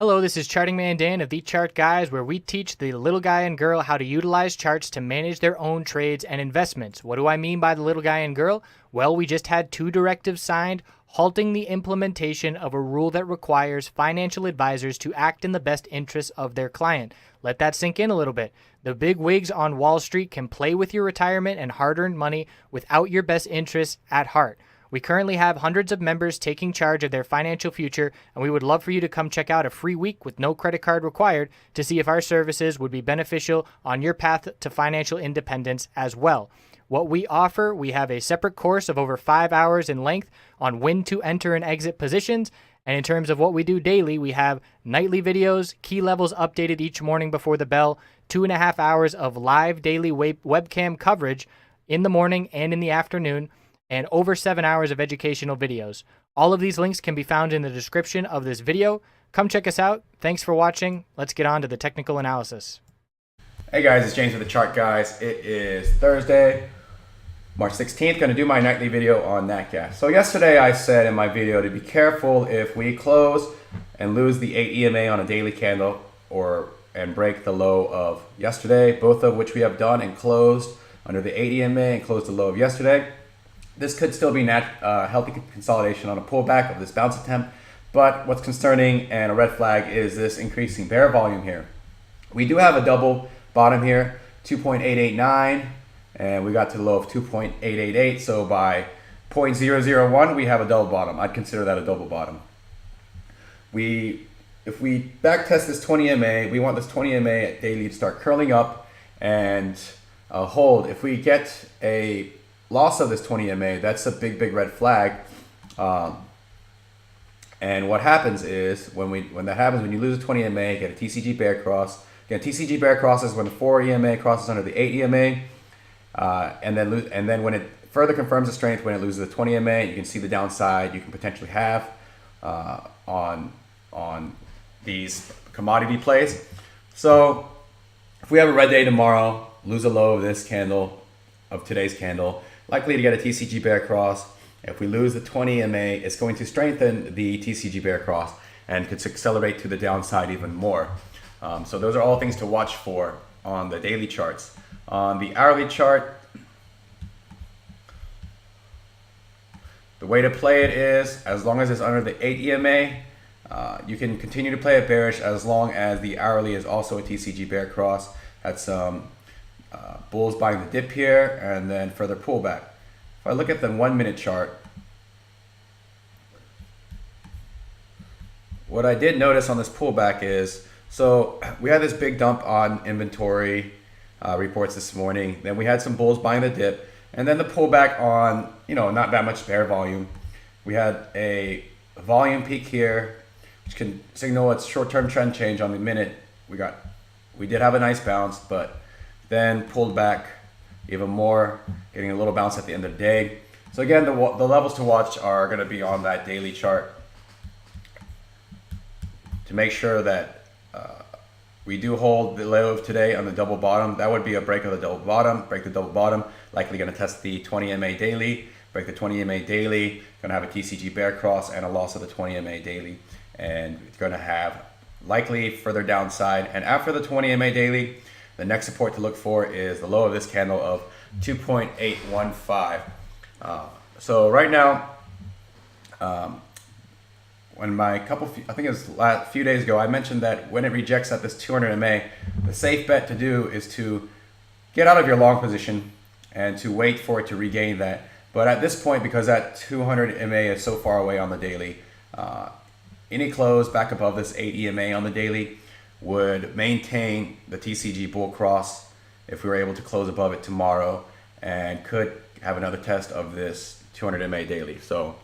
Hello, this is Charting Man Dan of TheChartGuys, where we teach the little guy and girl how to utilize charts to manage their own trades and investments. What do I mean by the little guy and girl? Well, we just had two directives signed halting the implementation of a rule that requires financial advisors to act in the best interests of their client. Let that sink in a little bit. The big wigs on Wall Street can play with your retirement and hard-earned money without your best interests at heart. We currently have hundreds of members taking charge of their financial future, and we would love for you to come check out a free week with no credit card required to see if our services would be beneficial on your path to financial independence as well. What we offer, we have a separate course of over 5 hours in length on when to enter and exit positions. And in terms of what we do daily, we have nightly videos, key levels updated each morning before the bell, 2.5 hours of live daily webcam coverage in the morning and in the afternoon, and over 7 hours of educational videos. All of these links can be found in the description of this video. Come check us out. Thanks for watching. Let's get on to the technical analysis. Hey guys, it's James with the Chart Guys. It is Thursday, March 16th. Going to do my nightly video on NATGAS. So yesterday I said in my video to be careful if we close and lose the 8 EMA on a daily candle and break the low of yesterday, both of which we have done and closed under the 8 EMA and closed the low of yesterday. This could still be healthy consolidation on a pullback of this bounce attempt, but what's concerning and a red flag is this increasing bear volume here. We do have a double bottom here, 2.889, and we got to the low of 2.888, so by 0.001 we have a double bottom. I'd consider that a double bottom. If we back test this 20 MA, we want this 20 MA at daily to start curling up and hold. If we get a loss of this 20 MA, that's a big red flag. And what happens is when that happens, when you lose a 20 MA, get a TCG bear cross. Again, TCG bear crosses when the 4 EMA crosses under the 8 EMA, and then when it further confirms the strength when it loses the 20 MA, you can see the downside you can potentially have on these commodity plays. So if we have a red day tomorrow, lose a low of this candle, of today's candle, likely to get a TCG bear cross. If we lose the 20 MA, it's going to strengthen the TCG bear cross and could accelerate to the downside even more. So those are all things to watch for on the daily charts. On the hourly chart, the way to play it is, as long as it's under the 8 EMA, you can continue to play it bearish as long as the hourly is also a TCG bear cross. That's bulls buying the dip here and then further pullback. If I look at the 1 minute chart, what I did notice on this pullback is, so we had this big dump on inventory reports this morning. Then we had some bulls buying the dip, and then the pullback on, not that much bear volume. We had a volume peak here, which can signal its short-term trend change on the minute. We did have a nice bounce, but then pulled back even more, getting a little bounce at the end of the day. So again, the levels to watch are going to be on that daily chart to make sure that we do hold the low of today on the double bottom. That would be a break of the double bottom, break the double bottom, likely going to test the 20 MA daily, break the 20 MA daily, going to have a TCG bear cross and a loss of the 20 MA daily, and it's going to have likely further downside. And after the 20 MA daily, the next support to look for is the low of this candle of 2.815. So right now, when I think it was a few days ago, I mentioned that when it rejects at this 200 MA, the safe bet to do is to get out of your long position and to wait for it to regain that. But at this point, because that 200 MA is so far away on the daily, any close back above this 8 EMA on the daily would maintain the TCG bull cross if we were able to close above it tomorrow, and could have another test of this 200 MA daily. So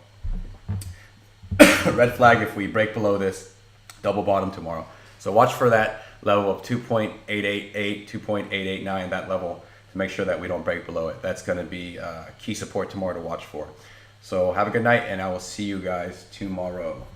red flag if we break below this double bottom tomorrow. So watch for that level of 2.888, 2.889, that level, to make sure that we don't break below it. That's going to be key support tomorrow to watch for. So have a good night, and I will see you guys tomorrow.